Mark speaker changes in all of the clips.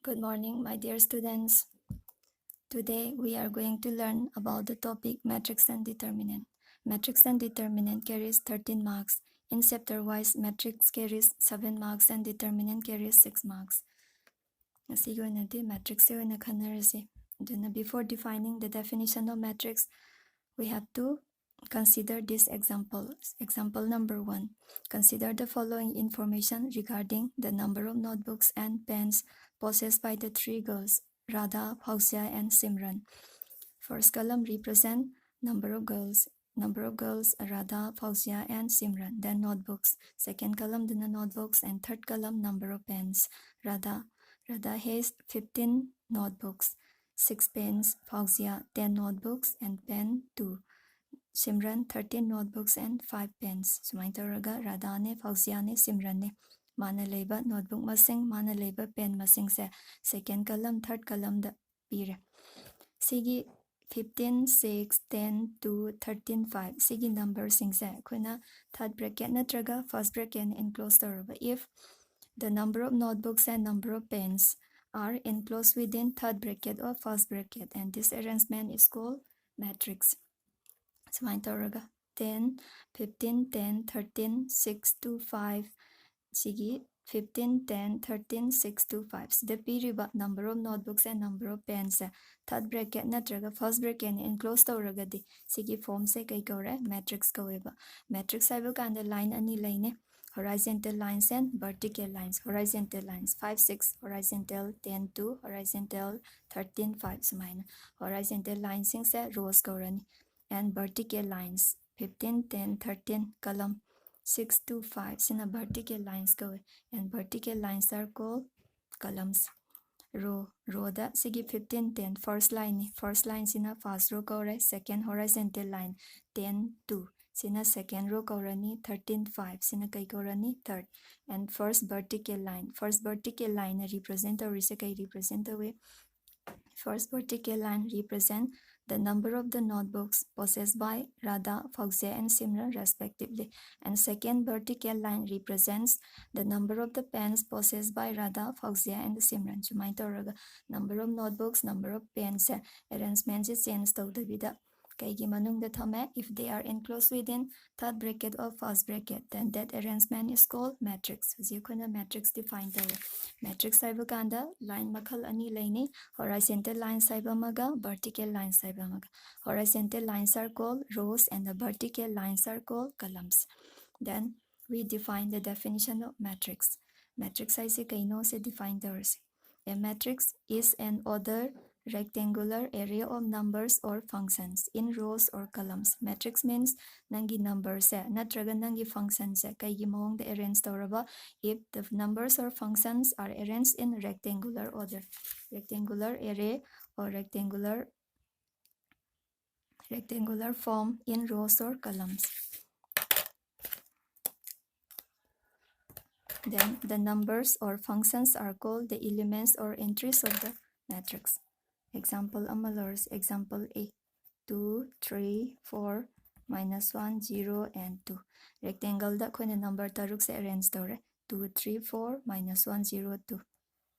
Speaker 1: Good morning, my dear students. Today we are going to learn about the topic matrix and determinant. Matrix and determinant carries 13 marks. In chapter-wise, matrix carries 7 marks and determinant carries 6 marks. Matrix before defining the definition of matrix, we have to consider this example. Example number 1. Consider the following information regarding the number of notebooks and pens possessed by the three girls, Radha, Fauzia, and Simran. First column represent number of girls, Radha, Fauzia, and Simran. Then notebooks. Second column, the notebooks, and third column, number of pens. Radha has 15 notebooks, 6 pens. Fauzia 10 notebooks and pen 2. Simran 13 notebooks and 5 pens. Sumain tawraga Radha ne, Fauzia ne, Simran ne. Mana leiba notebook masing, mana leiba pen masing se second column, third column da pire. Sigi 15, 6, 10, 2, 13, 5. Sigi number sing se kuna third bracket natraga first bracket enclosed tawraba. If the number of notebooks and number of pens are enclosed within third bracket or first bracket, and this arrangement is called matrix. Sumain tawraga 10, 15, 10, 13, 6 to 5. Sigi 15, 10, 13, 6 to 5. The piriba number of notebooks and number of pens third bracket natraga first bracket enclosed tawragadi sigi form se kai kaure matrix kaweba. Matrix haiba kanda line ani line, horizontal lines and vertical lines. Horizontal lines 5, 6, horizontal 10, 2, horizontal 13, 5. Sumaina horizontal lines sing se rows kaurani, and vertical lines 15, 10, 13 column 6 to 5 sina vertical lines go, and vertical lines are called columns. Row da sigi 15, 10 first line sina first row kaure, second horizontal line 10, 2 sina second row kaurani, 13, 5 sina kai kaurani third, and first vertical line represent or represent the way. First vertical line represent the number of the notebooks possessed by Radha, Fauzia, and Simran respectively, and second vertical line represents the number of the pens possessed by Radha, Fauzia, and Simran. Sumai tawraga number of notebooks, number of pens arrangement change tawdabida kaigi manungda thame. If they are enclosed within third bracket or first bracket, then that arrangement is called matrix. Hujikuna matrix define tawa. Matrix haiba kanda line makhal ani laini, horizontal lines haiba maga, vertical lines haiba maga. Horizontal lines are called rows and the vertical lines are called columns. Then we define the definition of matrix. Matrix aise kaino se define tawrase. A matrix is an ordered rectangular array of numbers or functions in rows or columns. Matrix means nangi numbers natraga nangi functions kaigi maong the arrange tawraba if the numbers or functions are arranged in rectangular order. Rectangular array or rectangular form in rows or columns. Then the numbers or functions are called the elements or entries of the matrix. Example amalors, example A, 2, 3, 4, -1, 0, and 2. Rectangle da koi number taruk se arrange tawre 2, 3, 4, -1, 0, 2.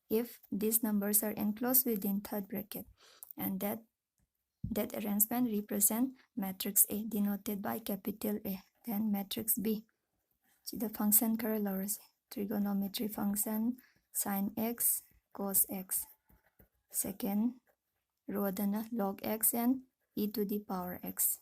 Speaker 1: If these numbers are enclosed within third bracket, and that arrangement represent matrix A denoted by capital A. Then matrix B, the function correlars, trigonometry function sin x cos x. Second row dana log x and e to the power x.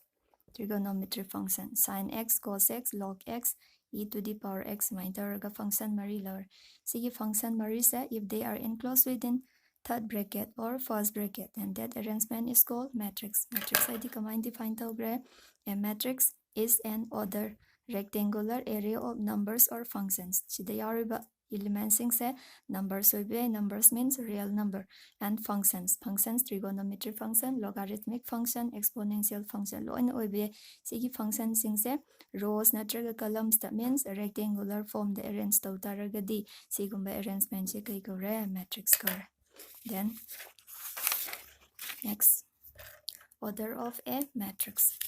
Speaker 1: Trigonometry function sin x cos x log x e to the power x maitaraga function mari lower. Sige function mari sa if they are enclosed within third bracket or first bracket, and that arrangement is called matrix. Matrix ID command define tawbre. A matrix is an ordered rectangular array of numbers or functions. Sida yariba elements se numbers oibe, numbers means real number, and functions trigonometry function, logarithmic function, exponential function loin oibe. Sigi function se rows natraga columns, that means rectangular form the arrange tawtaragadi sigumba arrangement se kai kore matrix kore. Then next, order of a matrix.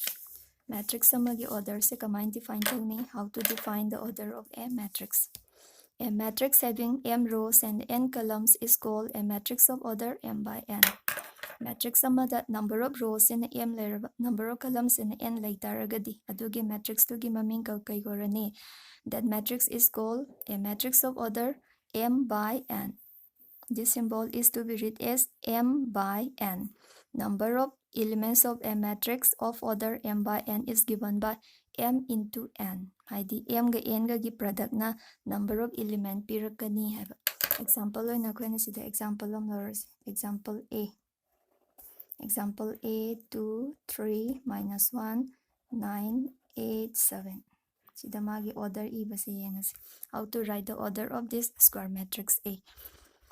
Speaker 1: Matrix samagi order se kamay define tawni. How to define the order of a matrix? A matrix having m rows and n columns is called a matrix of order m by n. Matrix amada number of rows in m layer, number of columns in n laytaragadi adugi matrix tugi maming kai gorani. That matrix is called a matrix of order m by n. This symbol is to be read as m by n. Number of elements of a matrix of order m by n is given by m into n. Haidi m ga n ga gi product na number of element pirakani haiba. Example oina koina sida example of lowers. Example A. Example A 2 3 minus 1 9 8 7. Sida magi order iba sa yengas. How to write the order of this square matrix A.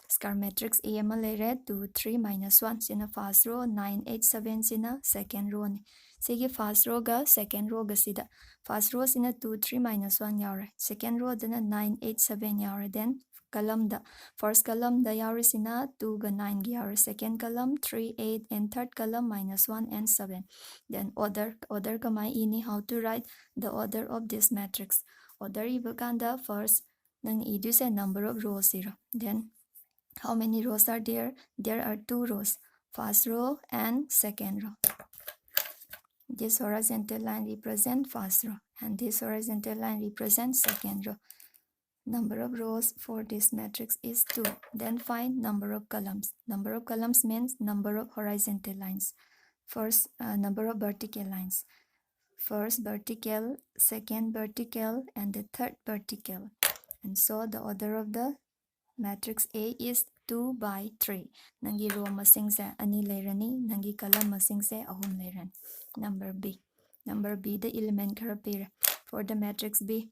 Speaker 1: Square matrix A ma lere 2 3 minus 1 sina first row 9 8 7 sina second row ni. Sige first row ga second row ga sida. First row sina 2 3 minus 1 yaure. Second row dana 9 8 7 yaure. Then column da first column da yaure sina 2 ga 9 ga yaure. Second column 3 8 and third column minus 1 and 7. Then order kamai ini how to write the order of this matrix. Order ibaganda first nang idu say number of rows 0. Then how many rows are there? There are 2 rows, first row and second row. This horizontal line represents first row and this horizontal line represents second row. Number of rows for this matrix is 2. Then find number of columns. Number of columns means number of horizontal lines. First, number of vertical lines. First vertical, second vertical, and the third vertical. And so the order of the matrix A is 2 by 3. Nangi row masing se ani layrani, nangi column masing se ahum layran. Number B. Number B, the element karapir. For the matrix B,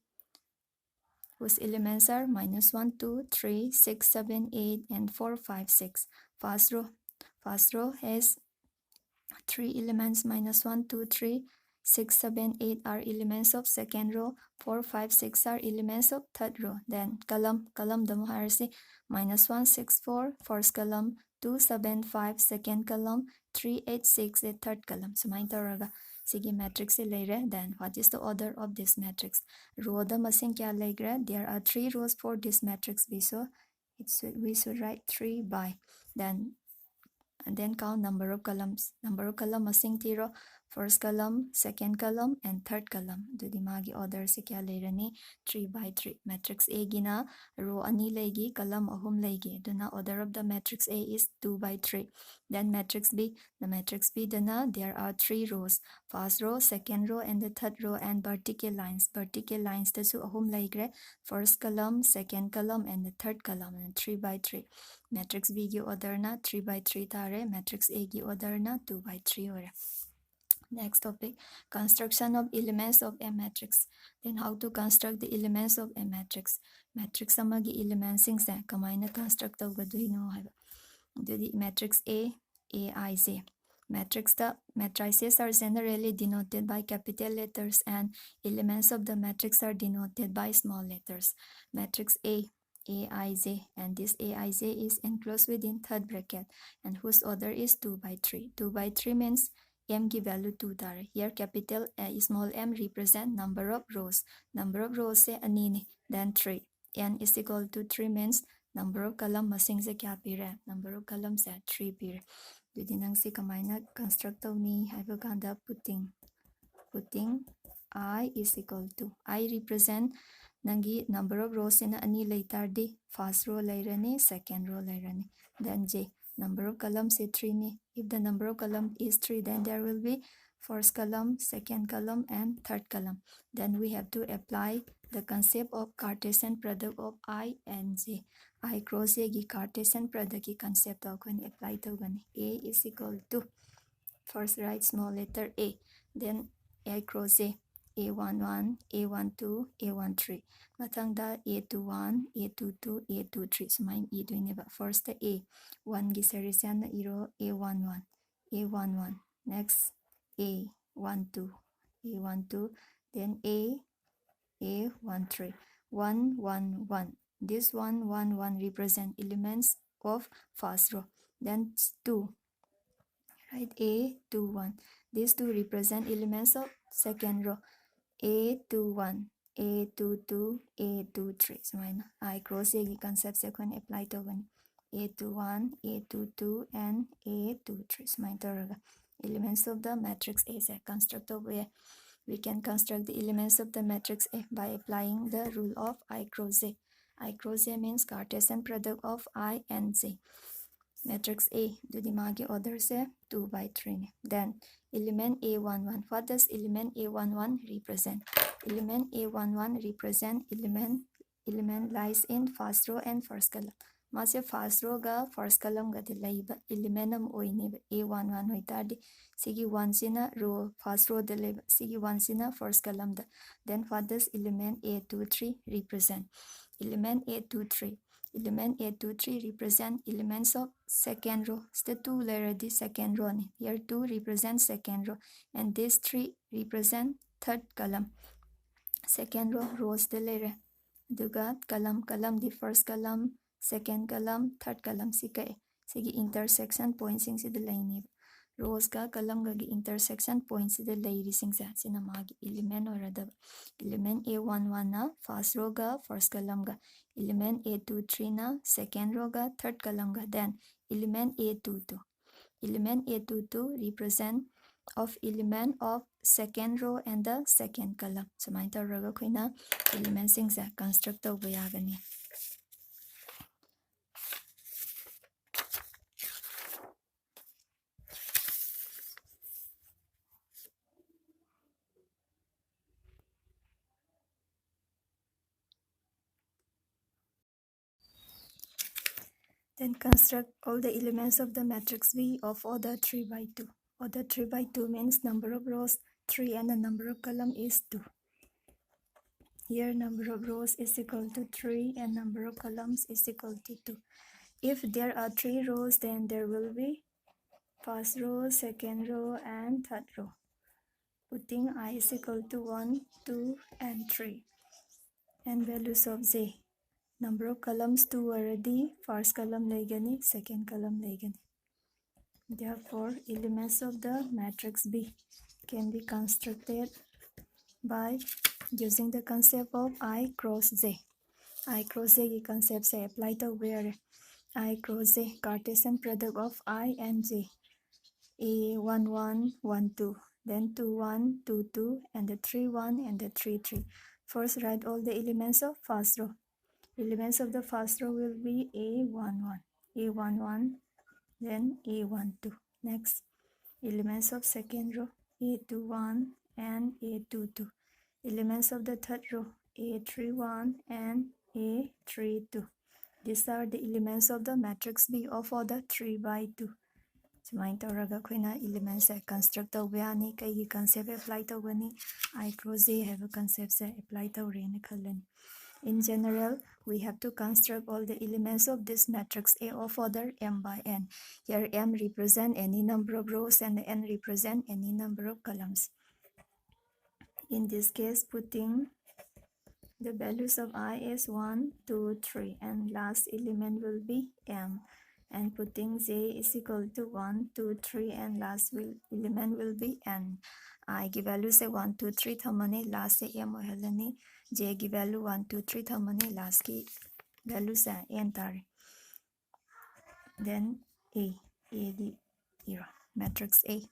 Speaker 1: whose elements are minus 1, 2, 3, 6, 7, 8, and 4, 5, 6. First row. First row has 3 elements, minus 1, 2, 3, 6, 7, 8 are elements of second row, 4, 5, 6 are elements of third row. Then column damo harasi minus 1, 6, 4, first column, 2, 7, 5, second column, 3, 8, 6, the third column. So main taraga sige matrix layer. Then what is the order of this matrix? Row the masing kya layer? There are 3 rows for this matrix B. So we should write 3 by. Then count number of columns. Number of column masing tiro. First column, second column, and third column. Dudi magi order se kya lerani 3 by 3. Matrix A gina row ani legi, column ahum legi. Duna order of the matrix A is 2 by 3. Then matrix B. The matrix B dana there are 3 rows. First row, second row, and the third row, and vertical lines. Vertical lines tasu ahum legre. First column, second column, and the third column. And 3 by 3. Matrix B gi order na 3 by 3 tare. Matrix A gi order na 2 by 3 ore. Next topic, construction of elements of a matrix. Then how to construct the elements of a matrix. Matrix amagi elements sing sa kamaina construct tawgaduino haiba. The matrix A, Aij. The matrices are generally denoted by capital letters and elements of the matrix are denoted by small letters. Matrix A, Aij, and this Aij is enclosed within third bracket and whose order is 2 by 3. 2 by 3 means m की value 2 तारे. Here capital small m represent number of rows. Number of rows से ani ni, then 3. N is equal to 3 means number of column masing से क्या पीरे? Number of column से 3 पीरे. दुदी नंग से कमाइना construct तवनी हाइबा कांदा putting I is equal to I represent nangi number of rows in ani laytardi. First row layrani, second row layrani. Then J. Number of columns is 3 ni. If the number of column is 3, then there will be first column, second column, and third column. Then we have to apply the concept of Cartesian product of I and J. I cross A ki Cartesian product ki concept of when apply to A is equal to first write small letter A. Then I cross A11, A12, A13. Matangda A21, A22, A23. So mine E doing it. First the A1 giserisan na iro A11, A11. Next A12, A12. Then A13, 1, 1, 1. This 1, 1, 1 represent elements of first row. Then 2. Right, A21. These two represent elements of second row. A21. A22 A23 sumana I cross A gi concept se kon apply togani A21 A22 and A23 sumana taraga elements of the matrix A se construct of where we can construct the elements of the matrix A by applying the rule of I cross A. I cross A means Cartesian product of I and J. Matrix A do the magi order se 2 by 3. Then element A11. What does element A11 represent? Element A11 represent element lies in first row and first column. Mase first row ga first column ga laiba element am oini A11 hoitadi sigi 1 sina row first row the laiba sigi 1 sina first column da. Then what does element A23 represent? Element A23 element A23 represent elements of second row. The 2 layer the second row. Here 2 represent second row and this 3 represent third column. Second row rows the layer. Duga column the first column, second column, third column sika sigi intersection points sing the line. Rows ka column ga intersection points the layer sing sa sinamagi element or other element A11 na first row ga first column ga element A23 na second row ga third column ga then element A22 represent of element of second row and the second column so my taraga koina element sing sa construct tawba yagani. Then construct all the elements of the matrix V of order 3 by 2. Order 3 by 2 means number of rows 3 and the number of column is 2. Here number of rows is equal to 3 and number of columns is equal to 2. If there are 3 rows then there will be first row, second row and third row. Putting I is equal to 1, 2 and 3. And values of J. Number of columns 2 already, first column laigani, second column laigani. Therefore, elements of the matrix B can be constructed by using the concept of I cross J. I cross J concept se apply to where I cross J Cartesian product of I and J. A11, 1, 2, then 2, 1, 2, 2, and the 3, 1, and the 3, 3. First, write all the elements of first row. Elements of the first row will be A11, A11, then A12. Next, elements of second row, A21 and A22. Elements of the third row, A31 and A32. These are the elements of the matrix B of order 3 by 2. Sumain tawraga koina elements se construct tawba yani kai concept apply tawani I cross A have a concept se apply tawrena khalani. In general, we have to construct all the elements of this matrix A of order m by n. Here m represent any number of rows and n represent any number of columns. In this case, putting the values of I is 1, 2, 3 and last element will be m. And putting j is equal to 1, 2, 3 and last element will be n. I give value say 1, 2, 3 thamani last say m ohelani. J give value 1, 2, 3 thamani last ki value say n tari. Then A the era matrix A.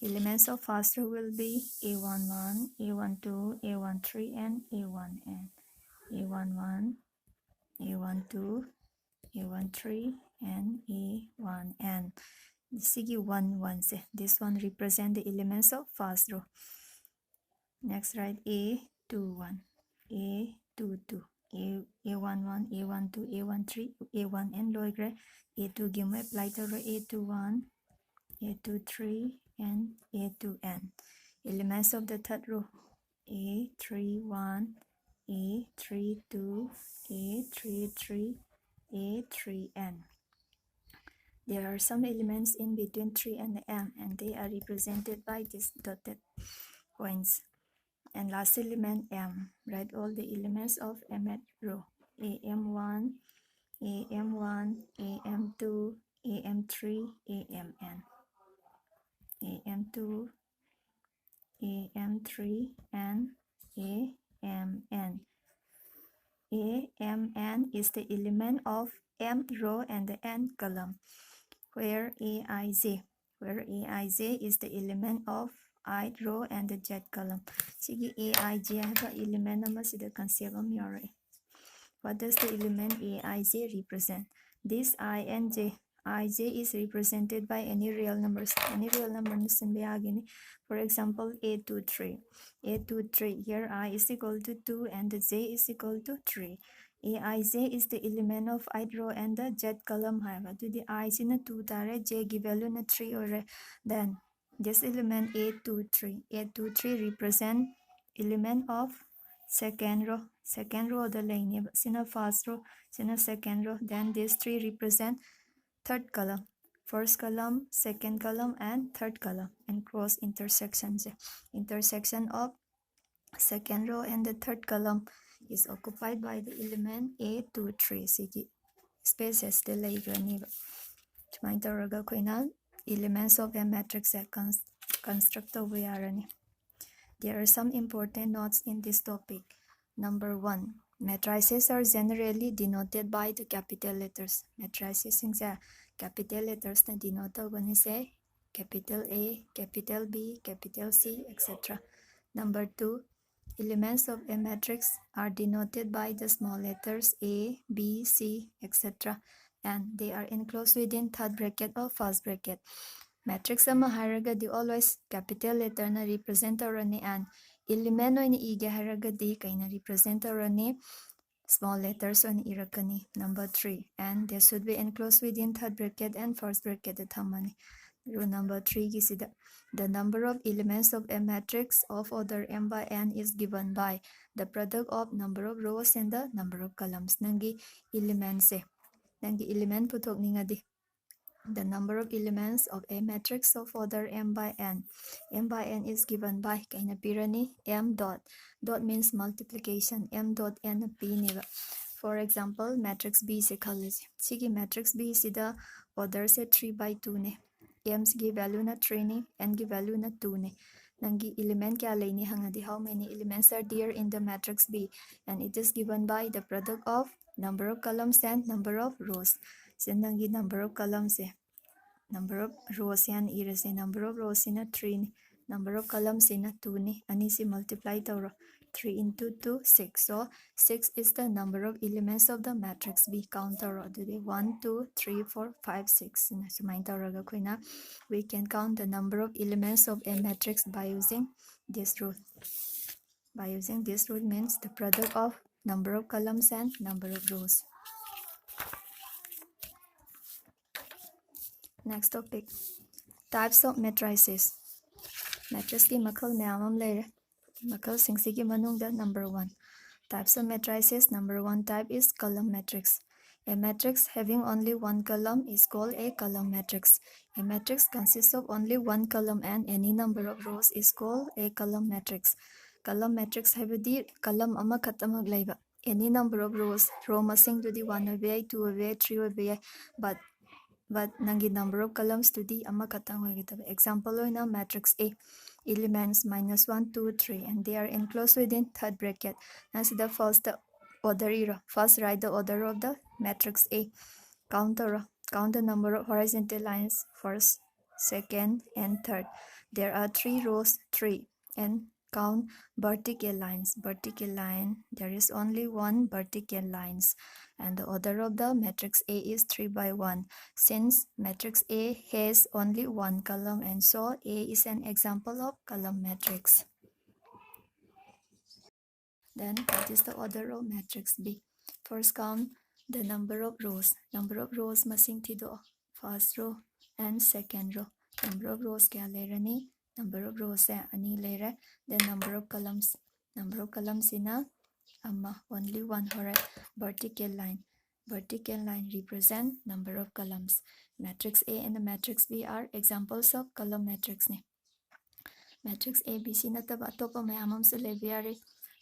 Speaker 1: Elements of first row will be A11, A12, A13 and A1n. A11, A12, A13 and A1n. Sigi 1 1 se. This one represent the elements of first row. Next write A21, A22, A11, A12, A13, A1n logre A2 give me apply to A21, A23 and A2n. Elements of the third row A31, A32, A33, A3n. There are some elements in between 3 and m and they are represented by these dotted points. And last element m. Write all the elements of mth row. AM1, AM1, AM2, AM3, AMN. AM2, AM3 and AMN. mn. Mn is the element of m row and the n column, where aij is the element of I row and the j column. Sigi aij have element number sida concept am yore. What does the element aij represent? This I and j. Ij is represented by any real numbers. Any real number for example, a23. A23. Here I is equal to 2 and the j is equal to 3. Aij is the element of I row and the j column. To the I is in a 2 tare, j give value in a 3 or then this element A23. A23 represent element of second row the line sina first row sina second row. Then these three represent third column, first column, second column and third column, and cross intersections. Intersection of second row and the third column is occupied by the element A23. Sigi spaces the laygrani chmaintaraga koina elements of a matrix construct over yarani. There are some important notes in this topic. Number 1. Matrices are generally denoted by the capital letters. Matrices in capital letters na denote when you say capital A, capital B, capital C, etc. Number 2. Elements of a matrix are denoted by the small letters A, B, C, etc. and they are enclosed within third bracket or first bracket. Matrix ama haragadi always capital letter na represent arani and element oina ige haragadi kaina represent arani small letters on irakani. Number 3, and they should be enclosed within third bracket and first bracket thamani. Rule number 3 gisida the number of elements of a matrix of order m by n is given by the product of number of rows and the number of columns. Nangi elements nangi element puthok ningadi the number of elements of a matrix of order m by n. M by n is given by kaina pirani m dot. Dot means multiplication. M dot n p neva. For example, matrix B se khalasi. Sigi matrix B sida order se 3 by 2 ne. M gi value na 3 ne, n gi value na 2 ne. Nangi element kya laini hangadi how many elements are there in the matrix B, and it is given by the product of number of columns and number of rows. So nangi number of columns number of rows yan irase number of rows in a 3 number of columns in a 2 ni ani si multiply tawro 3 into 2 6. So 6 is the number of elements of the matrix B. Count tawro today 1 2 3 4 5 6 so main tawraga koina we can count the number of elements of a matrix by using this rule. By using this rule means the product of number of columns and number of rows. Next topic, types of matrices. Matrix ki makhal mayamam lere. Makhal singsi ki manungda number 1. Types of matrices. Number 1 type is column matrix. A matrix having only one column is called a column matrix. A matrix consists of only one column and any number of rows is called a column matrix. Column matrix habidi column ama khatamag laiba. Any number of rows, row masing to the 1 over 2 over 3 over but nangi number of columns to the amma katang hoigitaba. Example oina matrix A elements -1 2 3 and they are enclosed within third bracket. Now see the first order era. First write the order of the matrix A. Count the number of horizontal lines first, second and third. There are 3 rows 3 and count vertical lines. Vertical line, there is only one vertical lines and the order of the matrix A is 3 by 1. Since matrix A has only one column and so A is an example of column matrix. Then what is the order of matrix B? First count the number of rows. Number of rows masing thido. First row and second row. Number of rows kya lerani? Number of rows ani lere. Then number of columns. Number of columns ina amma only one vertical line. Vertical line represent number of columns. Matrix A and the matrix B are examples of column matrix ne. Matrix A B C nataba atopa mayamam se lebiare.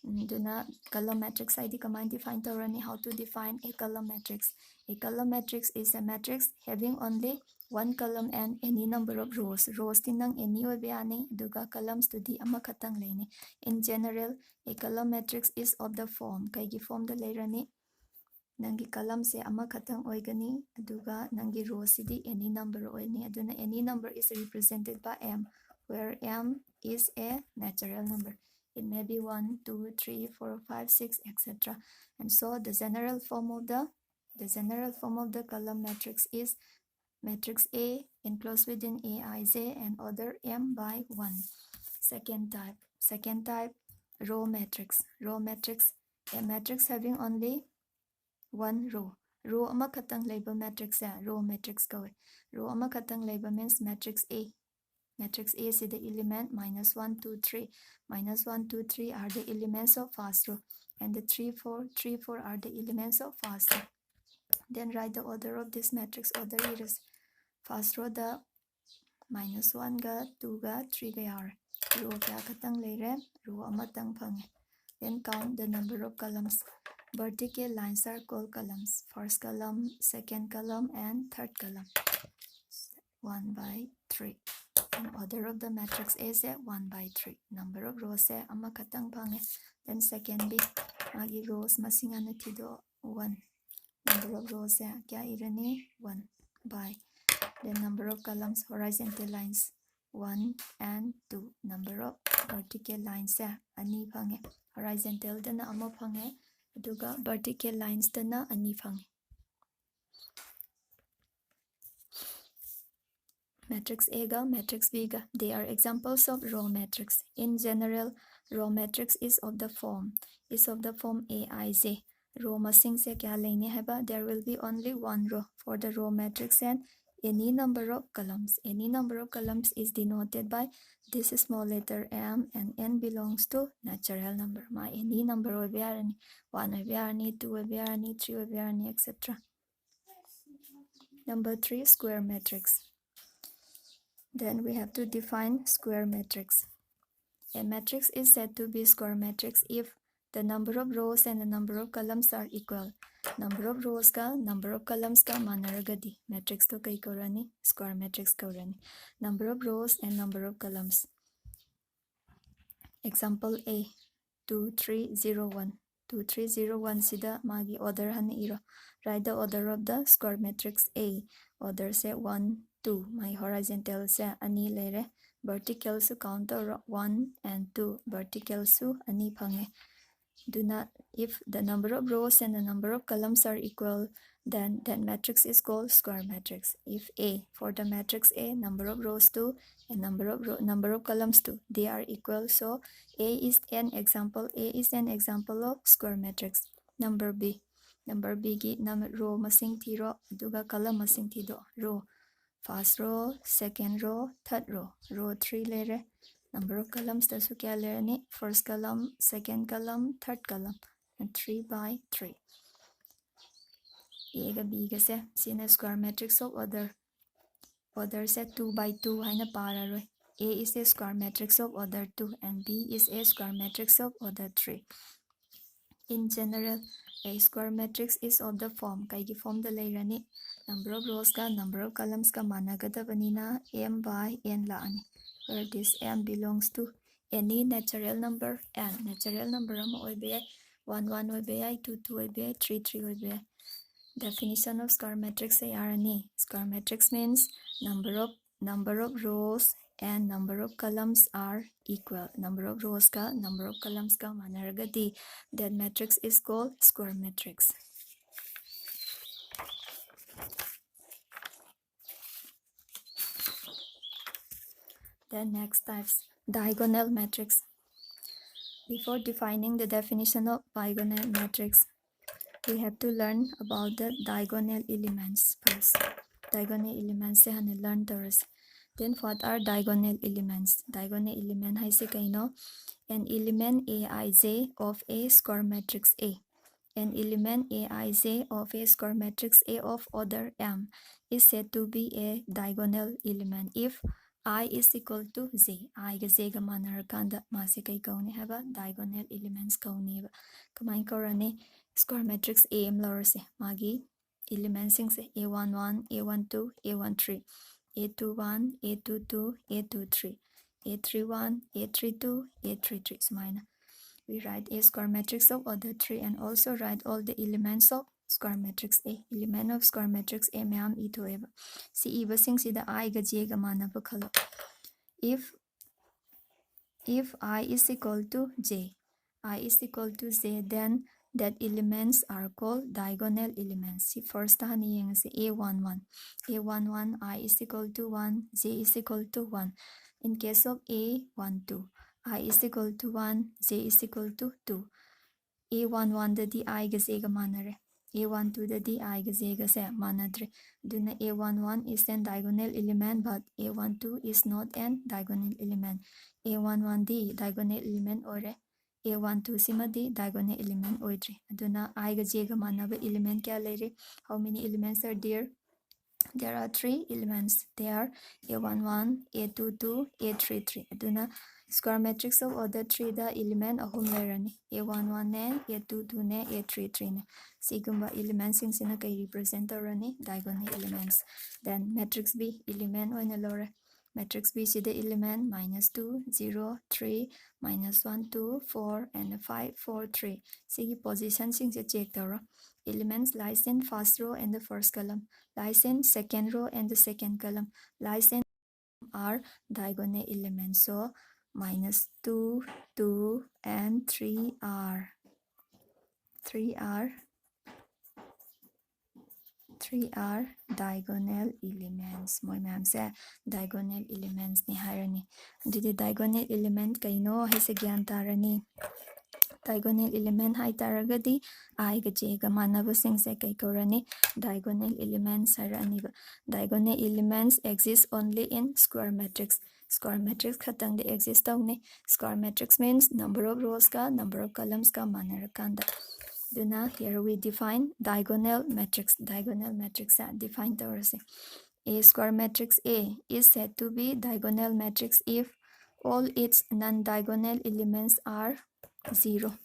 Speaker 1: Duna column matrix ID command define torani how to define a column matrix. A column matrix is a matrix having only one column and any number of rows. Rows ti nang any oibani, duga columns to di amakatang layni. In general, a column matrix is of the form. Kaigi form the layrani. Nangi column se amakatang oigani, duga nangi row si di any number oini. Aduna any number is represented by m, where m is a natural number. It may be 1, 2, 3, 4, 5, 6, etc. And so the general form of the column matrix is matrix A enclosed within Aij and order m by 1. Second type, row matrix. A matrix having only one row. Row amakatang label matrix row matrix kawe. Row amakatang label means matrix A. Matrix A is the element minus 1, 2, 3. Minus 1, 2, 3 are the elements of first row. And the 3, 4 are the elements of first row. Then write the order of this matrix. Order is first row the minus 1 ga 2 ga 3 ga are. Row kya katang leire, row amatang phange. Then count the number of columns. Vertical lines are called columns. First column, second column, and third column. 1 by 3. And order of the matrix is 1 by 3. Number of rows amakatang phange. Then second bit, magi rows masing anatido 1. Number of rows kya irani 1 by. The number of columns, horizontal lines 1 and 2. Number of vertical lines ani phange. Horizontal dana ama phange. Aduga vertical lines dana ani phange. Matrix A ga, matrix B ga. They are examples of row matrix. In general, row matrix is of the form Aij. Row masing se kya lene heba? There will be only one row for the row matrix and any number of columns. Any number of columns is denoted by this small letter m, and n belongs to natural number. My any number of 1 2 3 etc. Number 3, square matrix. Then we have to define square matrix. A matrix is said to be square matrix if the number of rows and the number of columns are equal. Number of rows ka number of columns ka manaragadi. Matrix to kai kaurani, square matrix kaurani. Number of rows and number of columns. Example A, 2 3 0 1. 2 3 0 1 sida magi order han iro. Write the order of the square matrix A. Order say 1 2. My horizontal say ani lere. Vertical su counter 1 and 2. Vertical su ani phange. Do not, if the number of rows and the number of columns are equal, then that matrix is called square matrix. If A, for the matrix A, number of rows 2 and number of columns 2, they are equal. So A is an example of square matrix. Number B gi row masing thiro aduga column masing thido. Row first row, second row, third row. Row 3 lere. Number of columns dasu kya lerani? First column, second column, third column, and 3 by 3. A ga B ga se sina square matrix of order se 2 by 2 haina pararoi. A is a square matrix of order 2 and B is a square matrix of order 3. In general, a square matrix is of the form kaigi form the layrani. Number of rows ka number of columns ka managadabanina m by n laani, where this m belongs to any natural number n. Natural number ama oibe 1 1 oibe 2 2 oibe 3 3 oibe. Definition of square matrix ayarani. Square matrix means number of rows and number of columns are equal. Number of rows ka number of columns ka manaragadi. That matrix is called square matrix. Then next types, diagonal matrix. Before defining the definition of diagonal matrix, we have to learn about the diagonal elements first. Diagonal elements se hane learn toris. Then what are diagonal elements? Diagonal element hai se kaino? An element Aij of a square matrix A. An element Aij of a square matrix A of order m is said to be a diagonal element if I is equal to z. I ga z ga manarakanda mase kai kauni haba diagonal elements kauni ba. Kamai kaurani square matrix A m lorse magi element singse A11, A12, A13, A21, A22, A23, A31, A32, A33. Sumaina. We write a square matrix of order 3 and also write all the elements of square matrix A. Element of square matrix A mayam ito eva. Si iba singsida I ga J ga manaba khalo. If I is equal to J, then that elements are called diagonal elements. See, first time say A11. A11, I is equal to 1, J is equal to 1. In case of A12, I is equal to 1, J is equal to 2. A11 dadi I ga J ga manare. A12 dadi I ga J ga se manadre. Duna A11 is an diagonal element, but A12 is not an diagonal element. A11 di diagonal element ore. A12 sima di diagonal element oidre. Aduna I ga J ga manaba element kya lere. How many elements are there? There are 3 elements. They are A11, A22, A33. Aduna square matrix of order 3 the element ahum lerani. A11 ne, A22 ne, A33 ne. Sigumba elements sing sina kai represent rani diagonal elements. Then matrix B element oina lore. Matrix B see the element -2, 0, 3, -1, 2, 4, and 5, 4, 3. Sigi position sing se check taro. Elements lies in first row and the first column. Lies in second row and the second column. Lies in are diagonal elements. So -2, 2, and 3 are diagonal elements. Moi ma'am say diagonal elements ni harani. Didi diagonal element kaino hai se gyan tarani. Diagonal element hai taragadi I ga J ga manaba sing se kai korani diagonal elements harani ba. Diagonal elements exist only in square matrix. Square matrix khatang de exist tawne. Square matrix means number of rows ka number of columns ka manarakanda. Duna here we define diagonal matrix. Diagonal matrix define tawrase. A square matrix A is said to be diagonal matrix if all its non-diagonal elements are 0.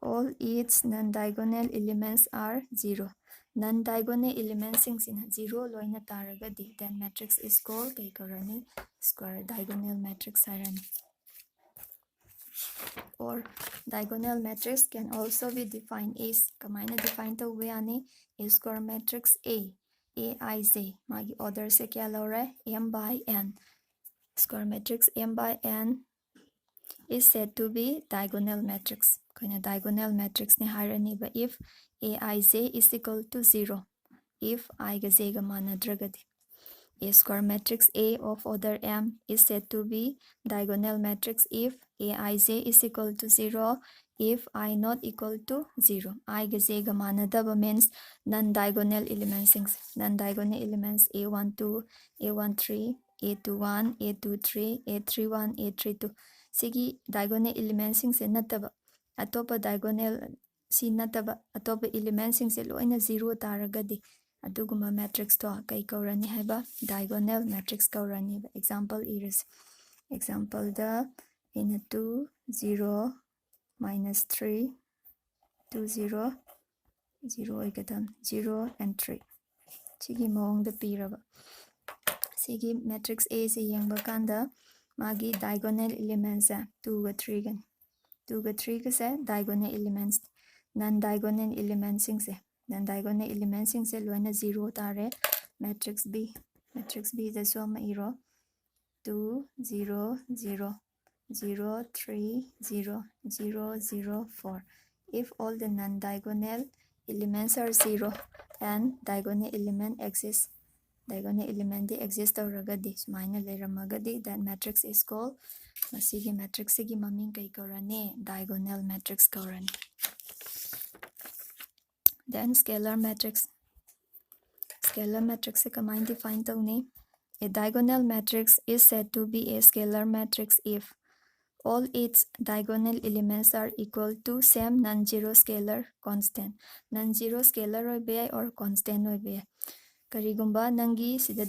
Speaker 1: All its non-diagonal elements are 0. Non-diagonal elements in 0 loina taragadi, then matrix is called kaikarani square diagonal matrix harani. Or diagonal matrix can also be defined as kamaina defined to weani a square matrix Aij magi order se kya lore m by n. Square matrix m by n is said to be diagonal matrix. Kaina diagonal matrix ni harani ba if Aij is equal to 0. If I ga J ga manadragadi. A square matrix A of order m is said to be diagonal matrix if Aij is equal to 0. If I not equal to 0. I ga J ga manadaba means non-diagonal elements. Non-diagonal elements A12, A13, A21, A23, A31, A32. Sigi diagonal elements se nataba. Atopa diagonal si nataba. Atopa elements se loina 0 taragadi. Aduguma matrix to kai kaurani haiba diagonal matrix kaurani. Example is example the in 2 0 -3 2 0 0 0 and 3. Sigi mong the piraba. Sigi matrix A se yangba kanda magi diagonal elements 2 ga 3 gan. 2 ga 3 ga se diagonal elements. Non-diagonal elements se. Non-diagonal elements se loina 0 tare. Matrix B the sum iro 2 0 0 0 3 0 0 0 4. If all the non-diagonal elements are 0 and diagonal element exists, diagonal element exists already, sumaina leramagadi, that matrix is called masigi matrix sigi maming kai kaurani diagonal matrix kaurani. Then scalar matrix. Scalar matrix se kamai define tawni. A diagonal matrix is said to be a scalar matrix if all its diagonal elements are equal to same non-zero scalar constant. Non-zero scalar or constant Karigumba nangi sida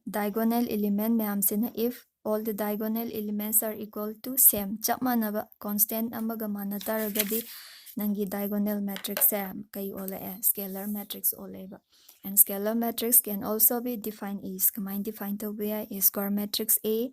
Speaker 1: diagonal element mayam sina if all the diagonal elements are equal to same chapmanaba constant amaga manataragadi nangi diagonal matrix se kai ola e scalar matrix oleba. And scalar matrix can also be defined as combined defined to be a square matrix A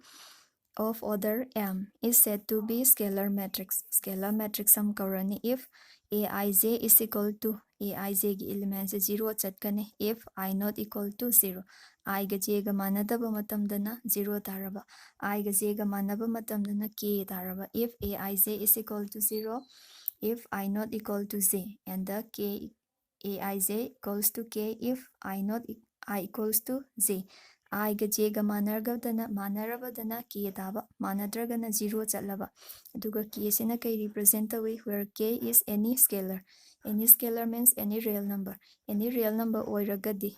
Speaker 1: of order m is said to be scalar matrix. Scalar matrix sum kaurani if aij is equal to aij gi elements 0 chatkane if I not equal to 0. I ga j ga manadaba matamdana 0 taraba. I ga j ga manaba matamdana k taraba. If aij is equal to 0, if I not equal to j, and the k aij equals to k if I not I equals to j. I ga j ga manarabadana k taba manadragana 0 chatlaba. Aduga k sina kai represent the way where k is any scalar. Any scalar means any real number. Any real number oiragadi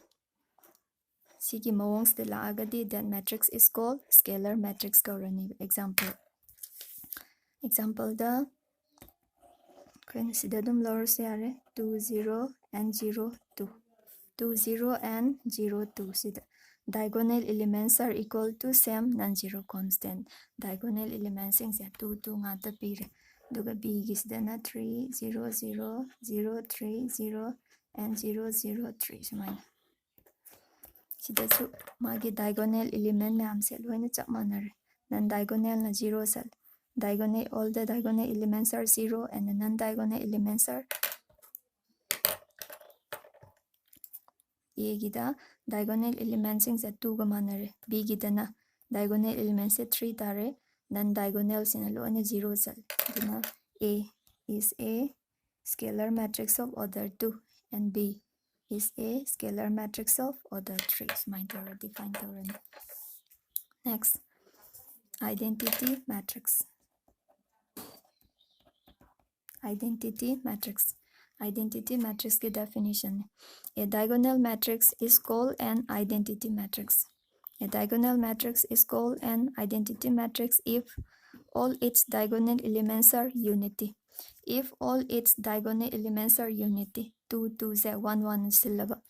Speaker 1: sigi mawongs de laagadi, that matrix is called scalar matrix kaurani. Example the sidadum lower se 2 0 and 0 2. 2 0 and 0 2 sida diagonal elements are equal to same non-zero constant. Diagonal elements in 2 2 ngata pire. Duga b is dana 3 0 0 0 3 0 and 0 0 3 sumana. Sidasu magi diagonal element me amse loina chap manare. Non diagonal na 0 sal. Diagonal, all the diagonal elements are 0 and the non-diagonal elements are A gida diagonal elements in 2 ga manare. B gidana diagonal elements 3 tare. Non-diagonal sinalo na 0 sal. Dina A is a scalar matrix of order 2 and B is a scalar matrix of order 3. Define theorem. Next, identity matrix. Identity matrix. Identity matrix की definition. A diagonal matrix is called an identity matrix. A diagonal matrix is called an identity matrix if all its diagonal elements are unity. If all its diagonal elements are unity, 2 2 z 1 1 syllable,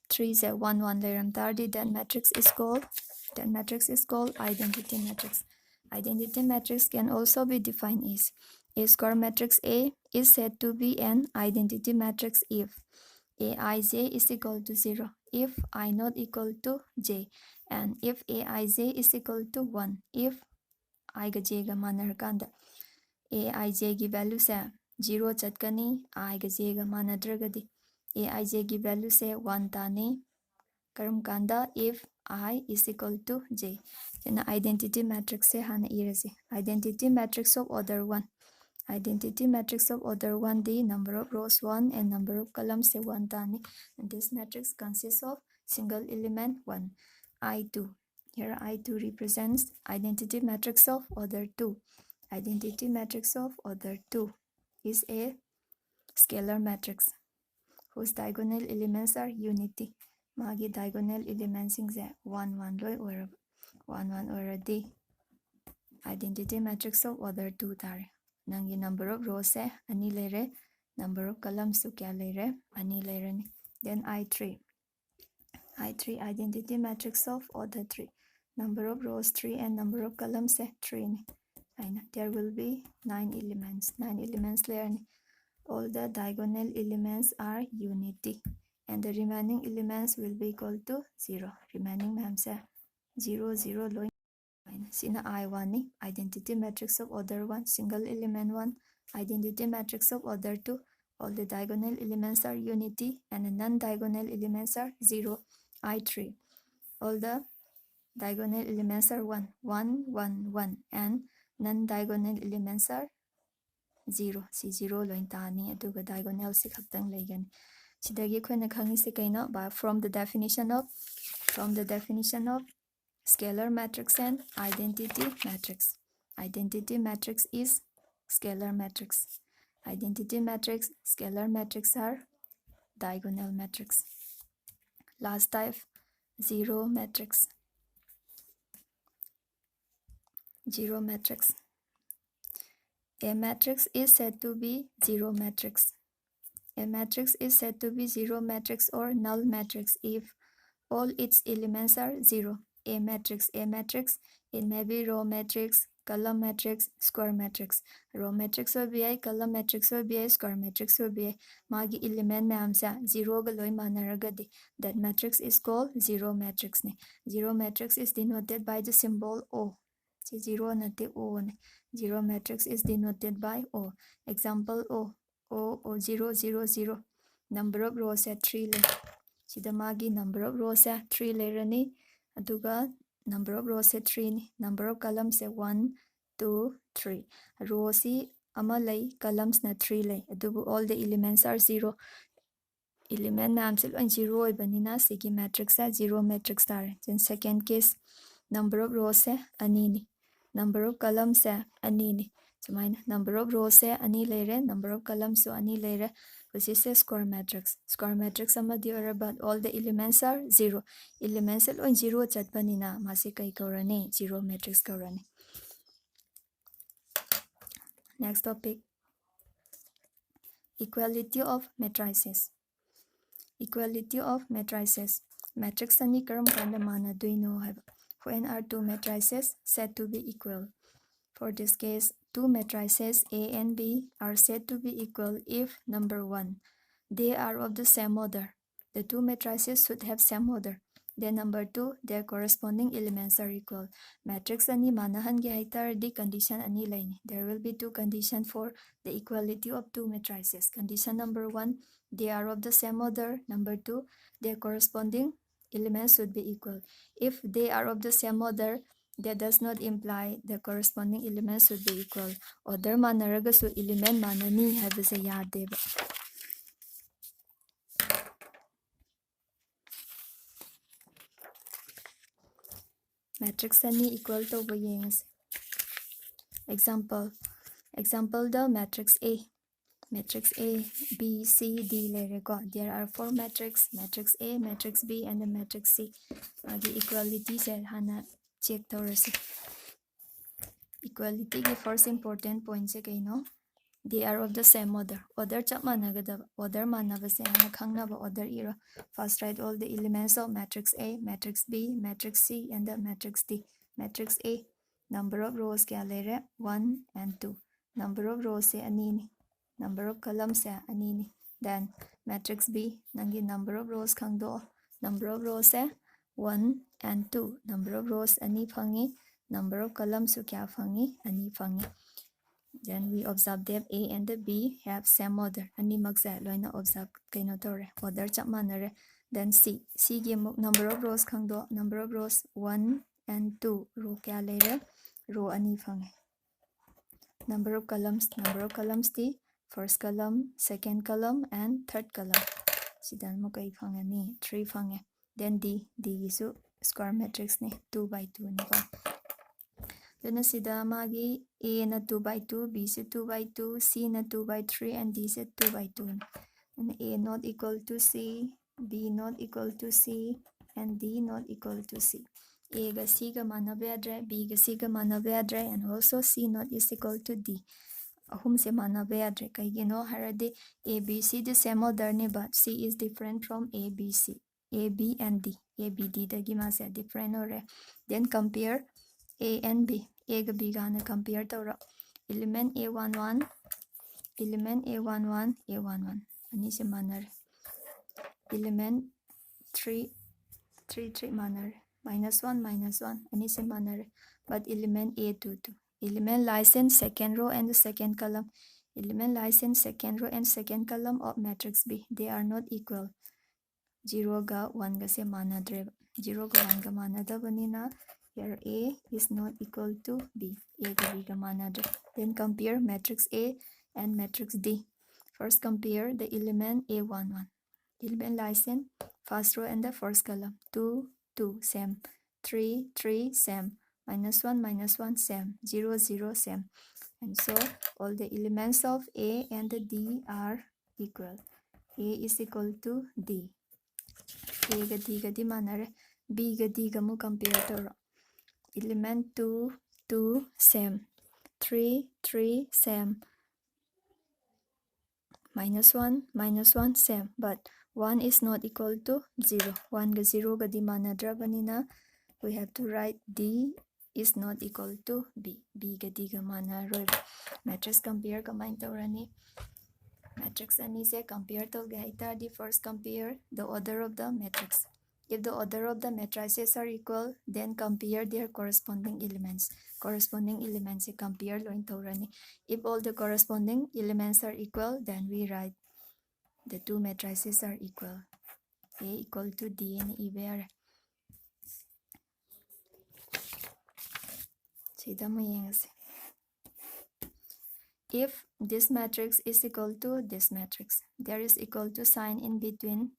Speaker 1: 3 z 1 1 leram tardi, that matrix is called identity matrix. Identity matrix can also be defined as a square matrix A is said to be an identity matrix if aij is equal to 0, if I not equal to j, and if aij is equal to 1, if I ga j ga manarkanda aij gi value se 0 chatkani, I ga j ga manadragadi aij gi value se 1 tani karam kanda if I is equal to j. Then identity matrix se hana irasi. Identity matrix of order 1. Identity matrix of order 1 the number of rows 1 and number of columns say 1 tani, and this matrix consists of single element 1 I2. Here I2 represents identity matrix of order 2. Identity matrix of order 2 is a scalar matrix whose diagonal elements are unity. Magi diagonal elements in 1 1 loy or 1 1 already. Identity matrix of order 2 tare. Nangi number of rows se ani lere, number of columns to kya lere ani lere ni. Then I3 identity matrix of order 3. Number of rows 3 and number of columns se 3 ni. And there will be 9 elements lere ni. All the diagonal elements are unity and the remaining elements will be equal to 0. Remaining ma'am se 0 0 low. Sina I1 ni identity matrix of order 1, single element 1, identity matrix of order 2, all the diagonal elements are unity and the non-diagonal elements are 0. I3, all the diagonal elements are 1 1 1 1 and non-diagonal elements are 0. Si 0 loin tani aduga diagonal si khaktang legan. Sidagi khona khangi se kaino ba from the definition of scalar matrix and identity matrix. Identity matrix is scalar matrix. Identity matrix, scalar matrix are diagonal matrix. Last type, zero matrix. Zero matrix. A matrix is said to be zero matrix. A matrix is said to be zero matrix or null matrix if all its elements are 0. A matrix. A matrix, it may be row matrix, column matrix, square matrix. Row matrix will be a, column matrix will be a, square matrix will be a. Magi element mayam sa zero ga loy manaragadi. That matrix is called zero matrix ne. Zero matrix is denoted by the symbol O. See, zero nate O ne. Zero matrix is denoted by O. Example O 0 0 0. Number of rows at 3 le. Sida magi number of rows at 3 lerani. Aduga number of rows at 3 ni. Number of columns at 1 2 3. Rows si ama lay, columns na 3 lay. Adugu all the elements are 0. Element naam se loin 0 ibanina sigi matrix at 0 matrix tare. Then second case, number of rows se ani ni. Number of columns se ani ni. Number of rows se ani lere, number of columns so ani lere, which is a square matrix. Square matrix ama diora, but all the elements are 0. Elements loin 0 chat banina masi kai kaurani 0 matrix kaurani. Next topic, equality of matrices. Equality of matrices. Matrix ani karam kanda mana duino have. When are two matrices said to be equal? For this case, two matrices A and B are said to be equal if number 1, they are of the same order. The two matrices should have same order. Then number 2, their corresponding elements are equal. Matrix ani manahan ge haitar di condition ani laini. There will be two conditions for the equality of two matrices. Condition number 1, they are of the same order. Number 2, their corresponding elements should be equal. If they are of the same order, that does not imply the corresponding elements should be equal. Order manaragasu element manani habase yadeba. Matrix ani equal to yengs. Example the matrix A. Matrix A, B, C, D lerego. There are 4 matrix A, matrix B, and the matrix C. The equality se hana check torasi. Equality ki first important point se kaino. They are of the same order. Order chap managadaba. Order manabase hana khangnaba order ira. First write all the elements of matrix A, matrix B, matrix C, and the matrix D. Matrix A, number of rows kya lere 1 and 2. Number of rows se ani ni. Number of columns se ani ni. Then matrix B, nangi number of rows khangdo. Number of rows se 1 and 2. Number of rows ani phangi. Number of columns su kya phangi ani phangi. Then we observe that A and the B have same order. Ani magsa loina observe kaino tore. Order chap manare. Then C gi number of rows khangdo. Number of rows 1 and 2. Row kya lere? Row ani phangi. Number of columns the first column, second column, and third column. Sidan mo kay phangani 3 phange. Then D gisu square matrix ni 2 by 2 ni ba. Then sida magi A na 2 by 2, B se 2 by 2, C na 2 by 3, and D se 2 by 2. And A not equal to C, B not equal to C, and D not equal to C. A ga C ga manabe adre, B ga C ga manabe adre, and also C not is equal to D. Ahum se manabe adre. Kaigino harade A, B, C the same order ne, but C is different from A, B, C. A, B, and D. A, B, D da gima se different ore. Then compare A and B. A ga B ga na compare tawra. Element A11, element A11, A11. Ani se manar. Element 3 manar. -1, -1. Ani se manar. But element A22. Element lies in second row and the second column. Element lies in second row and second column of matrix B. They are not equal. 0 ga 1 ga se manadre. 0 ga 1 ga manadabanina. Here A is not equal to B. A ga B ga manadre. Then compare matrix A and matrix D. First compare the element A11. Element lies in first row and the first column. 2, 2, same. 3, 3, same. -1, -1, same. 0, 0, same. And so all the elements of A and the D are equal. A is equal to D. A ga D ga di manare. B ga D ga mu compare toro. Element 2, 2, same. 3, 3, same. -1, -1, same. But 1 is not equal to 0. 1 ga 0 ga di manadrabanina. we have to write D is not equal to B. B ga D ga manaroi. Matrix compare kamain taurani. Matrix ani se compare to gaita. The first compare the order of the matrix. If the order of the matrices are equal, then compare their corresponding elements. Corresponding elements se compare loin taurani. If all the corresponding elements are equal, then we write the two matrices are equal. A equal to D and E where. If this matrix is equal to this matrix, there is equal to sign in between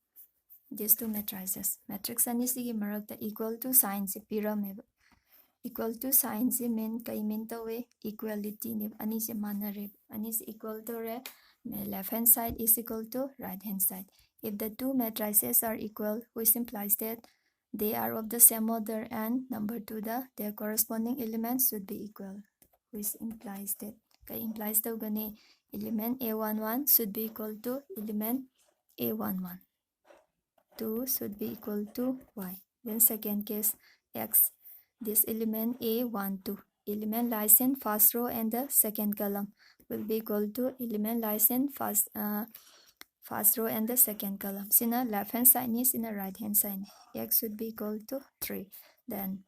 Speaker 1: these two matrices. Matrix ani sigi marakta equal to sign se pirameba. Equal to sign se mean kai mean tawe equality ne ani se manare. Ani se equal to re left hand side is equal to right hand side. If the two matrices are equal, which implies that they are of the same order, and number two, their corresponding elements should be equal, which implies that implies the element A11 should be equal to element A11. 2 should be equal to Y. Then second case, X. This element A12. Element lies in first row and the second column will be equal to element lies in first row and the second column. So in the left hand side is in the right hand side. X should be equal to 3. Then